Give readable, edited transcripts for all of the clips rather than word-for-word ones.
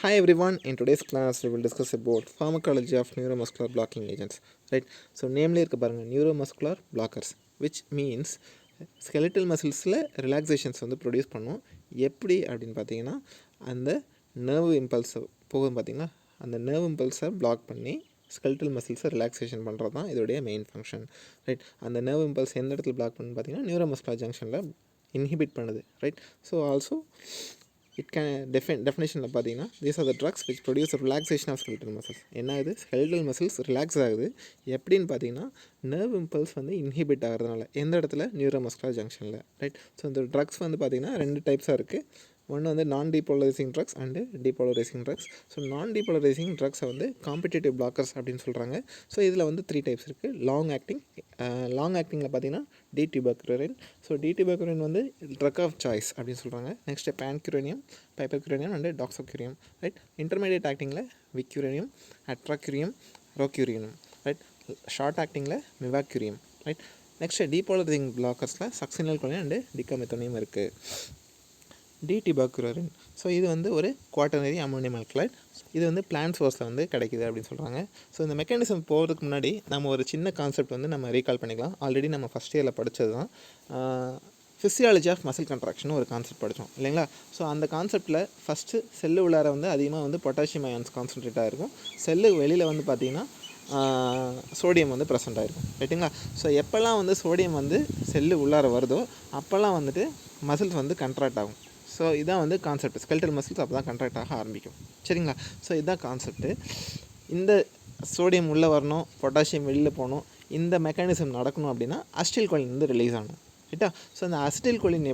Hi everyone, in today's class we will discuss about pharmacology of neuromuscular blocking agents, right? So namely irukku parunga neuromuscular blockers, which means skeletal musclesல relaxations வந்து produce பண்ணும். எப்படி அப்படின்னு பார்த்தீங்கன்னா அந்த nerve impulse போகும் பார்த்தீங்கன்னா அந்த nerve இம்பல்ஸை black பண்ணி ஸ்கெல்டல் மசில்ஸை ரிலாக்ஸேஷன் பண்ணுறது தான் இதோடைய மெயின் ஃபங்க்ஷன், ரைட்? அந்த நர்வ் இம்பல்ஸ் எந்த இடத்துல பிளாக் பண்ணுன்னு பார்த்தீங்கன்னா நியூரோமஸ்குலர் ஜங்ஷனில் இன்ஹிபிட் பண்ணுது, right? So also it can definition பார்த்தீங்கன்னா these are the drugs which produce a relaxation of skeletal muscles. என்ன ஆகுது, skeletal muscles ரிலாக்ஸ் ஆகுது எப்படின்னு பார்த்தீங்கன்னா நர்வ் இம்பல்ஸ் வந்து இன்ஹிபிட் ஆகிறதுனால. எந்த இடத்துல? நியூரோமஸ்குலர் ஜங்ஷனில், ரைட்? ஸோ இந்த ட்ரக்ஸ் வந்து பார்த்திங்கன்னா ரெண்டு டைப்ஸாக இருக்குது. ஒன்று வந்து நான் டீபோலரைசிங் ட்ரக்ஸ் அண்டு டீபோலரைசிங் ட்ரக்ஸ். ஸோ நான் டீபோலரைசிங் ட்ரக்ஸை வந்து காம்படிட்டிவ் பிளாக்கர்ஸ் அப்படின்னு சொல்கிறாங்க. ஸோ இதில் வந்து 3 டைப்ஸ் இருக்குது. லாங் ஆக்டிங்கில் பார்த்தீங்கன்னா டிடியூபர்குரின். ஸோ டிடியூபர்குரின் வந்து ட்ரக் ஆஃப் சாய்ஸ் அப்படின்னு சொல்கிறாங்க. Next pancuronium, pipecuronium and doxacurium, right? Intermediate ஆக்டிங்கில் vecuronium, atracurium, rocuronium, right? Short ஆக்டிங்கில் மிவாக்யூரியம், ரைட்? நெக்ஸ்ட்டு டீபோலரைசிங் பிளாக்கர்ஸில் சக்சினல்கோலின் அண்டு டிகாமெத்தோனியம் இருக்குது. டிடியூபர்குரின், ஸோ இது வந்து ஒரு குவாட்டர்னரி அமோனியம் ஆல்கலைட். இது வந்து பிளான்ட் சோர்ஸில் வந்து கிடைக்கிது அப்படின்னு சொல்கிறாங்க. ஸோ இந்த மெக்கானிசம் போகிறதுக்கு முன்னாடி நம்ம ஒரு சின்ன கான்செப்ட் வந்து நம்ம ரீகால் பண்ணிக்கலாம். ஆல்ரெடி நம்ம ஃபஸ்ட் இயரில் படித்தது தான். ஃபிசியாலஜி ஆஃப் மசில் கன்ட்ராக்ஷன் ஒரு கான்செப்ட் படித்தோம் இல்லைங்களா? ஸோ அந்த கான்செப்ட்டில் ஃபஸ்ட்டு செல்லு உள்ளார வந்து அதிகமாக வந்து பொட்டாசியம் அயான்ஸ் கான்சன்ட்ரேட்டாக இருக்கும். செல்லு வெளியில் வந்து பார்த்திங்கன்னா சோடியம் வந்து ப்ரெசென்ட் ஆகிருக்கும், ரைட்டுங்களா? ஸோ எப்போல்லாம் வந்து சோடியம் வந்து செல்லு உள்ளார வருதோ அப்போல்லாம் வந்துட்டு மசில்ஸ் வந்து கன்ட்ராக்ட் ஆகும். ஸோ இதுதான் வந்து கான்செப்ட். ஸ்கெல்டல் மசில்ஸ் அப்போ தான் கன்ட்ராக்ட் ஆக ஆரம்பிக்கும், சரிங்களா? ஸோ இதுதான் கான்செப்ட்டு. இந்த சோடியம் உள்ளே வரணும், பொட்டாசியம் வெளியில் போகணும், இந்த மெக்கானிசம் நடக்கணும் அப்படின்னா அசிட்டில்கோலின் வந்து ரிலீஸ் ஆகணும், ரைட்டா? ஸோ அந்த அசிட்டில்கோலினை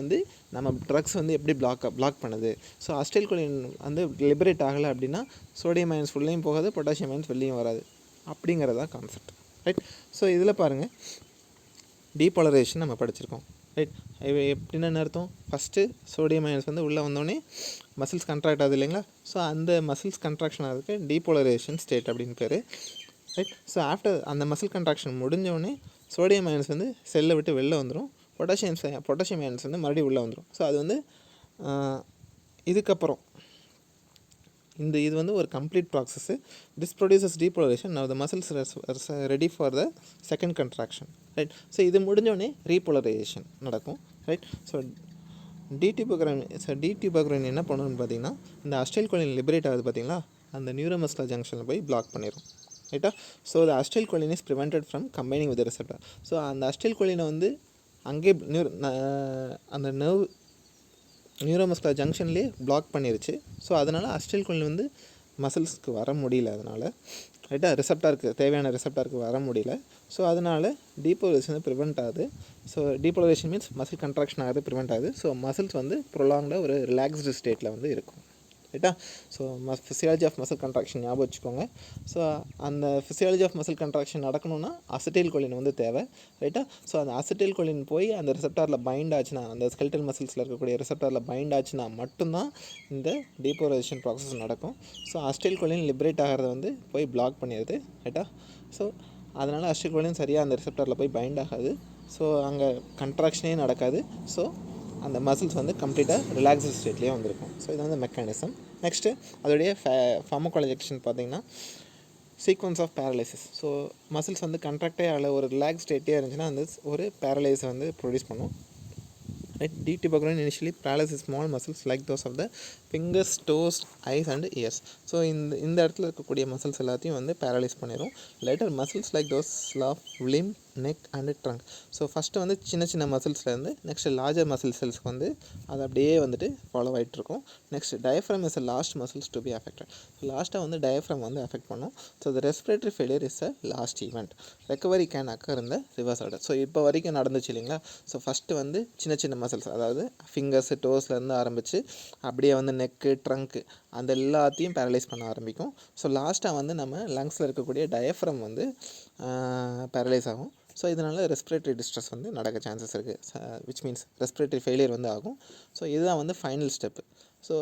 வந்து நம்ம ட்ரக்ஸ் வந்து எப்படி பிளாக் பண்ணுது? ஸோ அசிட்டில்கோலின் வந்து லிபரேட் ஆகலை அப்படின்னா சோடியம் அயன்ஸ் உள்ளேயும் போகாது, பொட்டாசியம் அயன்ஸ் வெளியும் வராது, அப்படிங்கிறதா கான்செப்ட், ரைட்? ஸோ இதில் பாருங்கள், டீபோலரைசேஷன் நம்ம படிச்சிருக்கோம், ரைட்? எப்படின்னு அர்த்தம், ஃபஸ்ட்டு சோடியம் அயன்ஸ் வந்து உள்ளே வந்தோடனே மசில்ஸ் கன்ட்ராக்ட் ஆகுது இல்லைங்களா? ஸோ அந்த மசில்ஸ் கன்ட்ராக்ஷன் ஆகிறதுக்கு டீபோலரைசேஷன் ஸ்டேட் அப்படின்னு பேர், ரைட்? ஸோ ஆஃப்டர் அந்த மசில் கன்ட்ராக்ஷன் முடிஞ்சோடனே சோடியம் அயன்ஸ் வந்து செல்லை விட்டு வெளில வந்துடும், பொட்டாசியம் அயன்ஸ் வந்து மறுபடியும் உள்ளே வந்துடும். ஸோ அது வந்து இதுக்கப்புறம் இது வந்து ஒரு complete process. This produces depolarisation. Now the muscles ready for the second contraction, right? So இது முடிஞ்சோடனே ரீபோலரைசேஷன் நடக்கும், ரைட்? ஸோ டிடியூபர்குரின் என்ன பண்ணணும்னு பார்த்தீங்கன்னா இந்த அசிட்டில்கோலின் லிபரேட் ஆகுது பார்த்தீங்களா, அந்த நியூரோமஸ்குலர் ஜங்ஷனில் போய் பிளாக் பண்ணிடும், ரைட்டா? So the acetylcholine is prevented from combining with receptor. So அந்த அசிட்டில்கோலினை வந்து அங்கே அந்த நியூரோமஸ்குலர் ஜங்ஷன்லேயே பிளாக் பண்ணிருச்சு. ஸோ அதனால் அசிட்டில்கோலின் வந்து மசில்ஸ்க்கு வர முடியல, அதனால், ரைட்டா? ரிசெப்டாருக்கு தேவையான ரிசெப்டாருக்கு வர முடியல. ஸோ அதனால் டீபோலரைசேஷன் ப்ரிவெண்ட் ஆகுது. So depolarization means muscle contraction ஆகுது, ப்ரிவெண்ட் ஆகுது. ஸோ மசில்ஸ் வந்து ப்ரொலாங்டாக ஒரு ரிலாக்ஸ்டு ஸ்டேட்டில் வந்து இருக்கும், ரைட்டா? So physiology of muscle contraction ஞாபகம் வச்சுக்கோங்க. ஸோ அந்த ஃபிசியாலஜி ஆஃப் மசில் கன்ட்ராக்ஷன் நடக்கணும்னா அசிட்டில்கோலின் வந்து தேவை, ரைட்டா? ஸோ அந்த அசிட்டில்கோலின் போய் அந்த ரிசெப்டாரில் பைண்ட் ஆச்சுன்னா, அந்த ஸ்கெல்டல் மசில்ஸில் இருக்கக்கூடிய ரிசெப்டாரில் பைண்ட் ஆச்சுன்னா மட்டும்தான் இந்த டீபோலரைசேஷன் ப்ராசஸ் நடக்கும். ஸோ அசிட்டில்கோலின் லிபரேட் ஆகிறத வந்து போய் பிளாக் பண்ணிடுது, ரைட்டா? ஸோ அதனால் அசிட்டில்கோலின் சரியாக அந்த ரிசெப்டாரில் போய் பைண்ட் ஆகாது. ஸோ அங்கே கன்ட்ராக்ஷனே நடக்காது. ஸோ அந்த மசில்ஸ் வந்து கம்ப்ளீட்டாக ரிலாக்ஸ்டு ஸ்டேட்லேயே வந்திருக்கும். ஸோ இது வந்து மெக்கானிசம். நெக்ஸ்ட்டு அதோடைய ஃபார்மகாலஜி ஆக்ஷன் பார்த்தீங்கன்னா sequence of paralysis. So muscles வந்து கன்ட்ராக்டே ஆகலை, ஒரு ரிலாக்ஸ் ஸ்டேட்டே இருந்துச்சுன்னா அந்த ஒரு பேரலைஸை வந்து ப்ரொடியூஸ் பண்ணும், right? டிடியூபர்குரின் initially paralyzes small muscles like those of the fingers, toes, eyes and ears. So இந்த இடத்துல இருக்கக்கூடிய மசில்ஸ் எல்லாத்தையும் வந்து பேரலைஸ் பண்ணிடும். Later muscles like those of limb, neck and trunk. So first வந்து சின்ன மசில்ஸ்லேருந்து நெக்ஸ்ட்டு லார்ஜர் மசில் செல்ஸ்க்கு வந்து அது அப்படியே வந்துட்டு ஃபாலோ ஆகிட்ருக்கும். Next diaphragm is a last muscles to be affected. லாஸ்ட்டாக வந்து டயஃப்ரம் வந்து அஃபெக்ட் பண்ணும். So the respiratory failure is a last event. Recovery can occur இந்த ரிவர்ஸ் ஆர்டர். ஸோ இப்போ வரைக்கும் நடந்துச்சு இல்லைங்களா? ஸோ ஃபஸ்ட்டு வந்து சின்ன மசில்ஸ், அதாவது ஃபிங்கர்ஸு, டோஸ்லேருந்து ஆரம்பித்து அப்படியே வந்து நெக்கு, ட்ரங்க்கு அந்த எல்லாத்தையும் பேரலைஸ் பண்ண ஆரம்பிக்கும். ஸோ லாஸ்ட்டாக வந்து நம்ம லங்ஸில் இருக்கக்கூடிய டயஃப்ரம் வந்து பேரலைஸ் ஆகும். ஸோ இதனால் ரெஸ்பிரேட்டரி டிஸ்ட்ரெஸ் வந்து நடக்க சான்சஸ் இருக்குது, விச் மீன்ஸ் ரெஸ்பிரேட்டரி ஃபெயிலியர் வந்து ஆகும். ஸோ இதுதான் வந்து ஃபைனல் ஸ்டெப்பு. ஸோ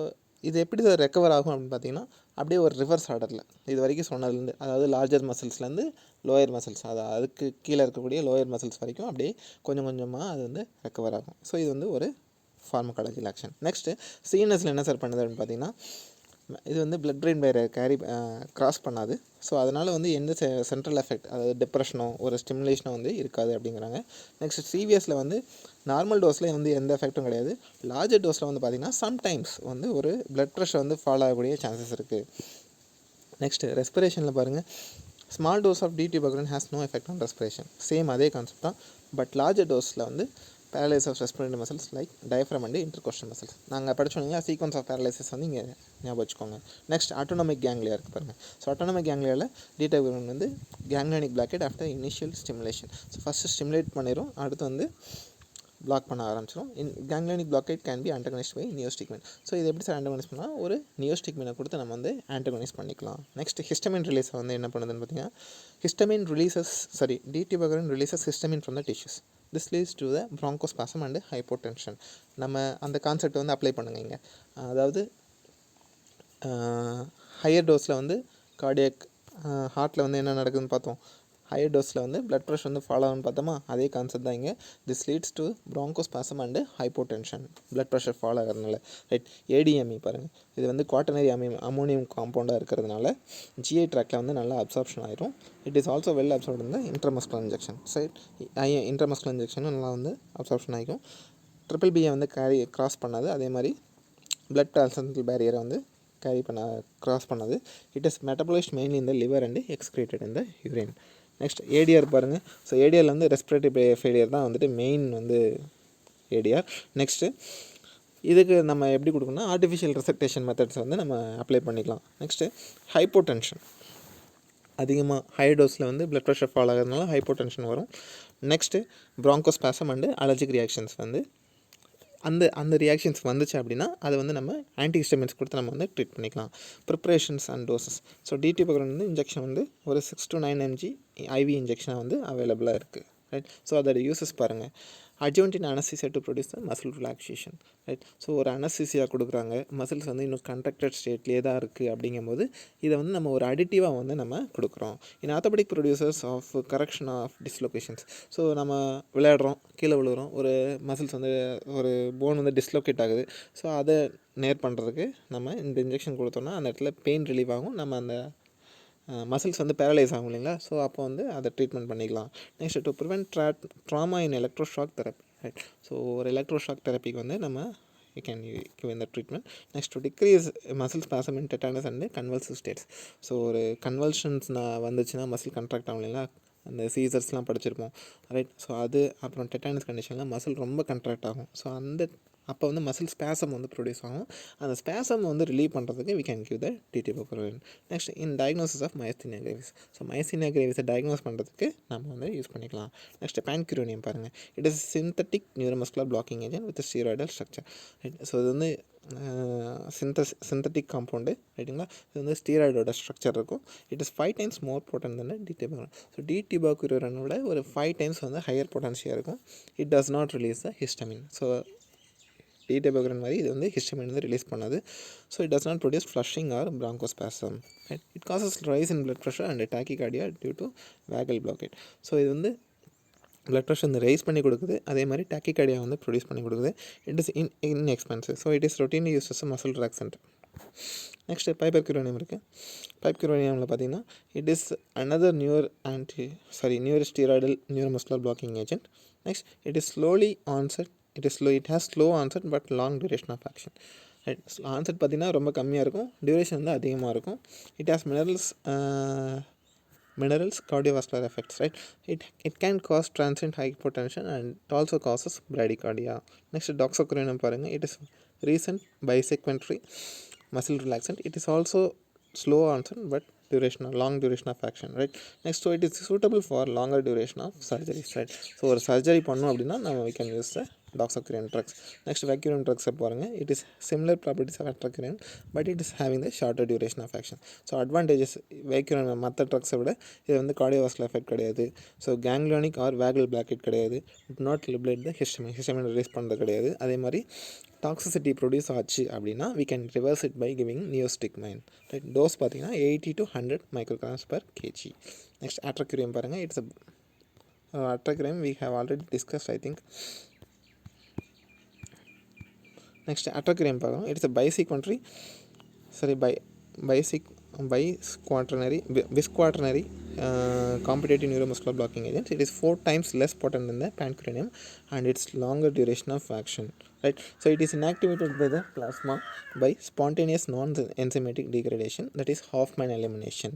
இது எப்படி ரெக்கவர் ஆகும் அப்படின்னு பார்த்தீங்கன்னா அப்படியே ஒரு ரிவர்ஸ் ஆர்டரில் இது வரைக்கும் சொன்னதுலேருந்து, அதாவது லார்ஜர் மசில்ஸ்லேருந்து லோயர் மசில்ஸ், அதுக்கு கீழே இருக்கக்கூடிய லோயர் மசில்ஸ் வரைக்கும் அப்படியே கொஞ்சம் கொஞ்சமாக அது வந்து ரெக்கவர் ஆகும். ஸோ இது வந்து ஒரு pharmacological action. நெக்ஸ்ட்டு சிஎன்எஸில் என்ன சார் பண்ணுது அப்படின்னு பார்த்தீங்கன்னா, இது வந்து பிளட் பிரெயின் பேரியரை கிராஸ் பண்ணாது. ஸோ அதனால் வந்து எந்த சென்ட்ரல் எஃபெக்ட், அதாவது டிப்ரெஷனோ ஒரு ஸ்டிமுலேஷனோ வந்து இருக்காது அப்படிங்கிறாங்க. நெக்ஸ்ட் சிவிஎஸில் வந்து நார்மல் டோஸில் வந்து எந்த எஃபெக்ட்டும் கிடையாது. லார்ஜர் டோஸில் வந்து பார்த்திங்கன்னா சம்டைம்ஸ் வந்து ஒரு பிளட் ப்ரெஷர் வந்து ஃபாலோ ஆகக்கூடிய சான்சஸ் இருக்குது. நெக்ஸ்ட்டு ரெஸ்பிரேஷனில் பாருங்கள், small dose of d tubocurarine has no effect on respiration. Same அதே கான்செப்ட் தான். பட் லார்ஜர் டோஸில் வந்து paralysis of respiratory muscles like diaphragm and intercostal muscles. நாங்கள் படிச்சோன்னா சீக்வன்ஸ் ஆஃப் paralysis வந்து இங்கே ஞாபகம் வச்சுக்கோங்க. நெக்ஸ்ட் ஆட்டோனாமிக் கேங்லியா இருக்குது பாருங்கள். ஸோ ஆட்டோனாமிக் கேங்லியாவில் டிடிபக்ரன் வந்து ganglionic blockade after initial stimulation. So first stimulate பண்ணிடும், அடுத்து வந்து பிளாக் பண்ண ஆரம்பிச்சிடும். Ganglionic blockade can be antagonised by neostigmine. So இது எப்படி சார் ஆன்டகனைஸ் பண்ணால், ஒரு நியோஸ்டிக்மினை கொடுத்து நம்ம வந்து ஆன்டகனைஸ் பண்ணிக்கலாம். நெக்ஸ்ட் ஹிஸ்டமின் ரிலீஸை வந்து என்ன பண்ணுதுன்னு பார்த்தீங்கன்னா, histamine releases tubocurarine releases histamine from the tissues. This leads to the bronchospasm and hypotension. நம்ம அந்த கான்செப்ட் வந்து அப்ளை பண்ணுங்க இங்கே. அதாவது ஹையர் டோஸில் வந்து கார்டியக் ஹார்ட்டில் வந்து என்ன நடக்குதுன்னு பார்த்தோம். ஹையர் டோஸில் வந்து பிளட் ப்ரெஷர் வந்து ஃபாலோ ஆகுன்னு பார்த்தோமா, அதே கான்செப்ட் தான் இங்கே. This leads to bronchospasm and hypotension, blood pressure fall ஆகிறதுனால. ரைட். ஏடிஎம்இ பாருங்கள், இது வந்து குவாட்டர்னரி அமோனியம் காம்பவுண்டாக இருக்கிறதுனால ஜிஐ ட்ராக்டில் வந்து நல்லா அப்சார்ப்ஷன் ஆயிரும். It is also well absorbed இந்த இன்ட்ரமஸ்குலர் இன்ஜெக்ஷன். ரைட். இன்ட்ரமஸ்குலர் இன்ஜெக்ஷனும் நல்லா வந்து அப்சார்ப்ஷன் ஆகிக்கும். BBBயை வந்து கிராஸ் பண்ணாது. அதே மாதிரி பிளட் பிளாசென்டல் பேரியரை வந்து கிராஸ் பண்ணாது. இட் இஸ் மெட்டபலைஸ்ட் மெயின்லி இந்த லிவர் அண்ட் எக்ஸ்கிரீட்டட் இந்த யூரின். நெக்ஸ்ட் ஏடிஆர் பாருங்கள். ஸோ ஏடிஆரில் வந்து ரெஸ்பிரேட்டரி ஃபெயிலியர் தான் வந்துட்டு மெயின் வந்து ஏடிஆர். நெக்ஸ்ட்டு இதுக்கு நம்ம எப்படி கொடுக்கணும்னா, ஆர்டிஃபிஷியல் ரெசக்டேஷன் மெத்தட்ஸ் வந்து நம்ம அப்ளை பண்ணிக்கலாம். நெக்ஸ்ட்டு ஹைப்போடென்ஷன் அதிகமாக ஹை டோஸில் வந்து பிளட் ப்ரெஷர் ஃபாலோ ஆகிறதுனால ஹைப்போடென்ஷன் வரும். Next bronchospasm and allergic reactions வந்து அந்த ரியாக்ஷன்ஸ் வந்துச்சு அப்படின்னா அதை வந்து நம்ம ஆன்டிஹிஸ்டமின்ஸ் கொடுத்து நம்ம வந்து ட்ரீட் பண்ணிக்கலாம். Preparations and doses. ஸோ டிடிபக்ரன் வந்து இன்ஜெக்ஷன் வந்து ஒரு 6 to 9 mg ஐவி இன்ஜெக்ஷனாக வந்து அவைலபிளாக இருக்குது. ரைட். ஸோ அதோட யூஸஸ் பாருங்கள். adjuvant in anesthesia to produce the muscle relaxation. Right. So ஒரு அனஸ்தீசியா கொடுக்குறாங்க, மசில்ஸ் வந்து இன்னும் கண்ட்ராக்டட் ஸ்டேட்லேயே தான் இருக்குது. அப்படிங்கும்போது இதை வந்து நம்ம ஒரு அடிட்டிவாக வந்து நம்ம கொடுக்குறோம். In orthopaedic producers of correction of dislocations. So நம்ம விளையாடுறோம், கீழே விழுகிறோம், ஒரு மசில்ஸ் வந்து ஒரு போன் வந்து டிஸ்லொகேட் ஆகுது. ஸோ அதை நேர் பண்ணுறதுக்கு நம்ம இந்த இன்ஜெக்ஷன் கொடுத்தோம்னா அந்த இடத்துல பெயின் ரிலீவ் ஆகும், நம்ம அந்த மசில்ஸ் வந்து பேரலைஸ் ஆகும் இல்லைங்களா. ஸோ அப்போ வந்து அதை ட்ரீட்மெண்ட் பண்ணிக்கலாம். Next to prevent trauma in electroshock therapy. Right. So ஒரு எலக்ட்ரோஷாக் தெரப்பிக்கு வந்து நம்ம யூ கேன் கிவ் இந்த treatment. Next to decrease muscle spasm in tetanus and convulsive states. So ஒரு கன்வல்ஷன்ஸ் வந்துச்சுன்னா மசில் கண்ட்ராக்ட் ஆகும் இல்லைங்களா, அந்த சீசர்ஸ்லாம் படிச்சிருப்போம். ரைட். ஸோ அது அப்புறம் டெட்டானஸ் கண்டிஷனில் மசில் ரொம்ப கண்ட்ராக்ட் ஆகும். ஸோ அந்த அப்போ வந்து மசில் ஸ்பேசம் வந்து ப்ரொடியூஸ் ஆகும். அந்த ஸ்பேசம் வந்து ரிலீவ் பண்ணுறதுக்கு we can give the tubocurarine. Next in diagnosis of myasthenia gravis. So myasthenia கிரேவிஸை டயக்னோஸ் பண்ணுறதுக்கு நம்ம வந்து யூஸ் பண்ணிக்கலாம். நெக்ஸ்ட் பான்குரோனியம் பாருங்கள். It is synthetic neuromuscular blocking agent with steroidal structure. Right. So இது வந்து சிந்தட்டிக் காம்பவுண்டு. ரைட்டுங்களா. இது வந்து ஸ்டீராய்டோட ஸ்ட்ரக்சர் இருக்கும். It is 5 times more potent then tubocurarine. So டிடிபக்ரனோட ஒரு 5 times வந்து ஹையர் பொட்டன்ஷியாக இருக்கும். It does not release the histamine. So tubocurarine மாதிரி இது வந்து ஹிஸ்டமின் வந்து ரிலீஸ் பண்ணாது. So it does not produce flushing or bronchospasm. It causes rise in blood pressure and tachycardia due to vagal blockade. So இது வந்து blood pressure வந்து rice பண்ணி கொடுக்குது, அதே மாதிரி டாக்கிகார்டியா வந்து ப்ரொடியூஸ் பண்ணி கொடுக்குது. It is inexpensive. So it is routinely use as muscle relaxant. Next pipecuronium இருக்குது. பைப்பர்குரோனியமில் பார்த்தீங்கன்னா it is another neurosteroidal neuromuscular blocking agent. Next it is slowly onset. It has slow onset but long duration of action. Right. Onset பார்த்திங்கன்னா ரொம்ப கம்மியாக இருக்கும், duration வந்து அதிகமாக இருக்கும். It has minerals cardiovascular effects. Right. It can cause transient hypotension and it also causes bradycardia. Next doxycycline பாருங்கள். It is recent bisequentary muscle relaxant. It is also slow onset but long duration of action. Right. Next, so it is suitable for longer duration of surgeries. Right. So ஒரு surgery பண்ணோம் அப்படின்னா நம்ம we can use the doxycycline drugs. Next vacuum drugs பாருங்கள். It is similar properties of atracurine but it is having the shorter duration of action. So advantages vacuum மற்ற ட்ரக்ஸை விட இது வந்து cardiovascular effect கிடையாது. So ganglionic or vagal blockade கிடையாது. It not liberate the histamine release பண்ணுறது கிடையாது. அதே மாதிரி டாக்ஸிசிட்டி ப்ரொடியூஸ் ஆச்சு அப்படின்னா we can reverse it by giving neostigmine. Right. Dose பார்த்தீங்கன்னா 80 to 100 micrograms per kg. Next atracurium பாருங்கள். It's atracurium we have already discussed I think. Next atracurium பார்க்குறோம். It's a bisquaternary sorry bisquaternary competitive neuromuscular blocking agent. It is 4 times less potent than the pancuronium and its longer duration of action, right? So it is inactivated by the plasma by spontaneous non-enzymatic degradation, that is Hoffman elimination.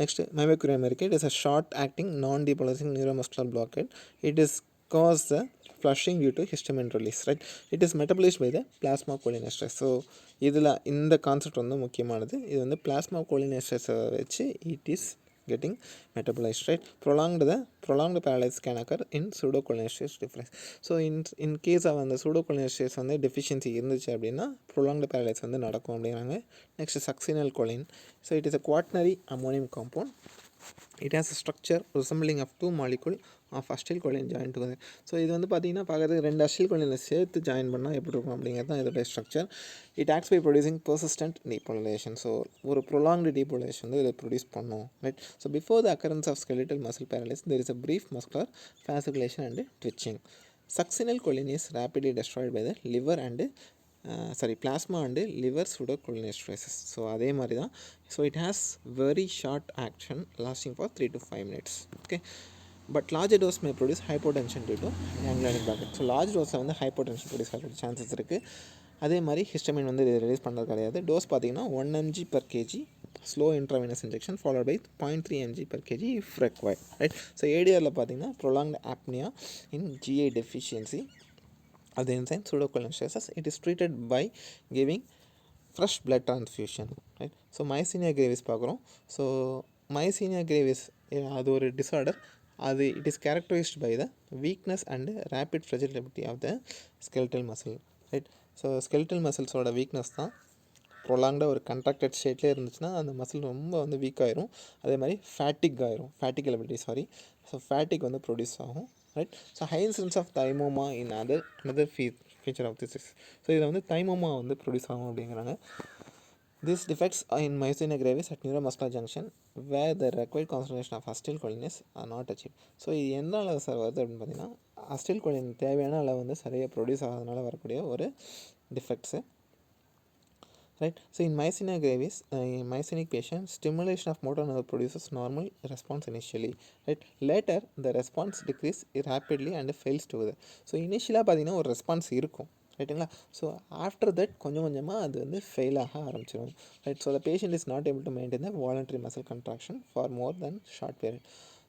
Next, mimicurium இருக்குது. It is a short acting non-depolarizing neuromuscular blockade. It is caused the flushing due to histamine release, right? It is metabolized by the plasma cholinesterase. So இதில் இந்த concept வந்து முக்கியமானது. இது வந்து plasma cholinesterase வச்சு it is getting metabolized, right? Prolonged paralysis can occur in pseudocholinesterase deficiency. So in case of அந்த pseudocholinesterase வந்து deficiency இருந்துச்சு அப்படின்னா prolonged paralysis வந்து நடக்கும் அப்படிங்கிறாங்க. Next, succinyl choline. So it is a quaternary ammonium compound. It has a structure resembling of 2 molecules of acetylcholine joined together. So இது வந்து பார்த்தீங்கன்னா பார்க்குறதுக்கு 2 acetylcholine சேர்த்து ஜாயின் பண்ணால் எப்படி இருக்கும் அப்படிங்கிறது தான் இதோட structure. It acts by producing persistent depolarization. So ஒரு prolonged depolarization வந்து இதை ப்ரொடியூஸ் பண்ணும், right? So before the occurrence of skeletal muscle paralysis there is a brief muscular fasciculation and twitching. Succinyl choline is rapidly destroyed by the liver and plasma and liver pseudocholinesterases. So அதே மாதிரி தான். So it has very short action lasting for 3 to 5 minutes. Okay, but larger dose may produce hypotension due to ganglionic blockade. So large டோஸில் வந்து hypotension produce ஆகிற chances இருக்குது. அதே மாதிரி histamine வந்து ரிலீஸ் பண்ணுறது கிடையாது. டோஸ் பார்த்தீங்கன்னா 1 mg per kg slow intravenous injection followed by 0.3 mg per kg if required, right? So ஏடிஆரில் பார்த்தீங்கன்னா prolonged apnea in GI deficiency of the enzyme pseudocholinesterases. It is treated by giving fresh blood transfusion, right? So myasthenia gravis பார்க்குறோம். So myasthenia gravis அது ஒரு disorder. அது it is characterised by the weakness and rapid fragility of the skeletal muscle, right? So skeletal musclesோட weakness தான் ப்ரொலாங்டாக ஒரு contracted ஸ்டேட்லேயே இருந்துச்சுன்னா அந்த மசில் ரொம்ப வந்து வீக் ஆயிரும். அதே மாதிரி ஃபேட்டிகபிலிட்டி ஸோ ஃபேட்டிக் வந்து ப்ரொடியூஸ் ஆகும், right? So high incidence of thymoma in another feature of this is, so இதில் வந்து தைமோமா வந்து ப்ரொடியூஸ் ஆகும் அப்படிங்கிறாங்க. This defects in myasthenia gravis at neuromuscular junction where the required concentration of acetylcholine are not achieved. So இது எந்த அளவு sir வருது அப்படின்னு பார்த்தீங்கன்னா acetylcholine தேவையான அளவு வந்து சரியாக ப்ரொடியூஸ் ஆகாதனால வரக்கூடிய ஒரு defects, right? So in myasthenia gravis, myasthenic patient, stimulation of motor nerve produces normal response initially, right? Later the response decrease rapidly and fails together. So initially பார்த்தீங்கன்னா ஒரு ரெஸ்பான்ஸ் இருக்கும், ரைட்டுங்களா? ஸோ ஆஃப்டர் தட் கொஞ்சம் கொஞ்சமாக அது வந்து fail ஆக ஆரம்பிச்சிடும், right? So the patient is not able to maintain the voluntary muscle contraction for more then short period.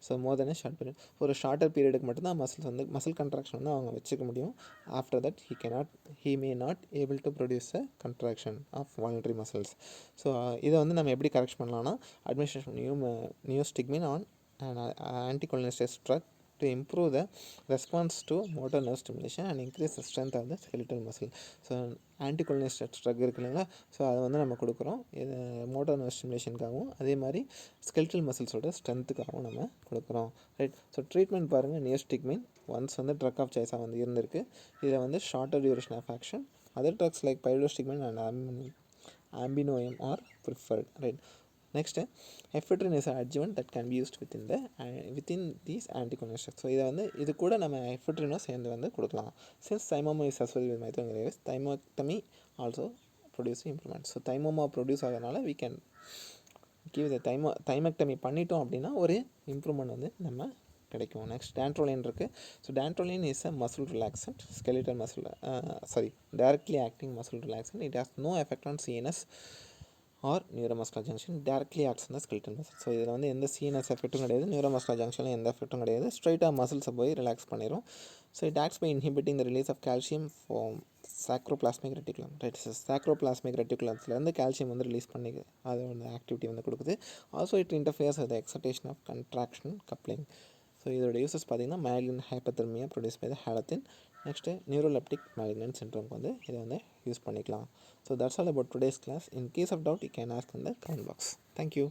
So more then short period, ஒரு ஷார்ட்டர் பீரியடுக்கு மட்டும்தான் மசில் கன்ட்ராக்ஷன் வந்து அவங்க வச்சுக்க முடியும். After that he may not able to produce a contraction of voluntary muscles. So இதை வந்து நம்ம எப்படி கரெக்ட் பண்ணலாம்னா administration neostigmine an anticholinesterase drug to improve the response to motor nerve stimulation and increase the strength of the skeletal muscle. So anticholinesterase drug இருக்கு இல்லைங்களா? So அதை வந்து நம்ம கொடுக்குறோம் இது மோட்டர் நர்வ் ஸ்டிமுலேஷனுக்காகவும் அதே மாதிரி skeletal musclesோட ஸ்ட்ரென்த்துக்காகவும் நம்ம கொடுக்குறோம், ரைட்? ஸோ ட்ரீட்மெண்ட் பாருங்கள், நியோஸ்டிக்மின் ஒன்ஸ் வந்து ட்ரக் ஆஃப் சாய்ஸாக வந்து இருந்திருக்கு. இதில் வந்து shorter duration of action, other drugs like pyridostigmine and ambenonium are preferred, right? Next, ephedrine is an adjuvant that can be used within these anticholinesterase. So இதை வந்து இது கூட நம்ம எஃபெட்ரினும் சேர்ந்து வந்து கொடுக்கலாம். Since thymoma is associated with myasthenia gravis, thymectomy also produce improvement. So thymoma produce ஆகிறதுனால we can give the thymectomy பண்ணிட்டோம் அப்படின்னா ஒரு இம்ப்ரூவ்மெண்ட் வந்து நம்ம கிடைக்கும். நெக்ஸ்ட் Dantrolene இருக்குது. ஸோ Dantrolene is a muscle relaxant, skeletal muscle directly acting muscle relaxant. It has no effect on CNS or neuromuscular junction, directly acts on the skeletal muscle. So இதில் வந்து எந்த CNS எஃபெக்ட்டும் கிடையாது, neuromuscular junctionல எந்த எஃபெக்ட்டும் கிடையாது, ஸ்ட்ரைட்டாக மசில்ஸை போய் ரிலாக்ஸ் பண்ணிடும். So it acts by inhibiting the release of calcium from sarcoplasmic reticulum, right? Sarcoplasmic ரெட்டிகுலம்ஸ்லேருந்து கால்சியம் வந்து ரிலீஸ் பண்ணி அதோட ஆக்டிவிட்டி வந்து கொடுக்குது. Also it interferes with excitation of contraction coupling. So இதோட யூசஸ் பார்த்தீங்கன்னா mild hypothermia produce by the halothane. Next neuroleptic malignant சிண்ட்ரோம்க்கு வந்து இதை வந்து யூஸ் பண்ணிக்கலாம். So that's all about today's class. In case of doubt you can ask in the comment box. Thank you.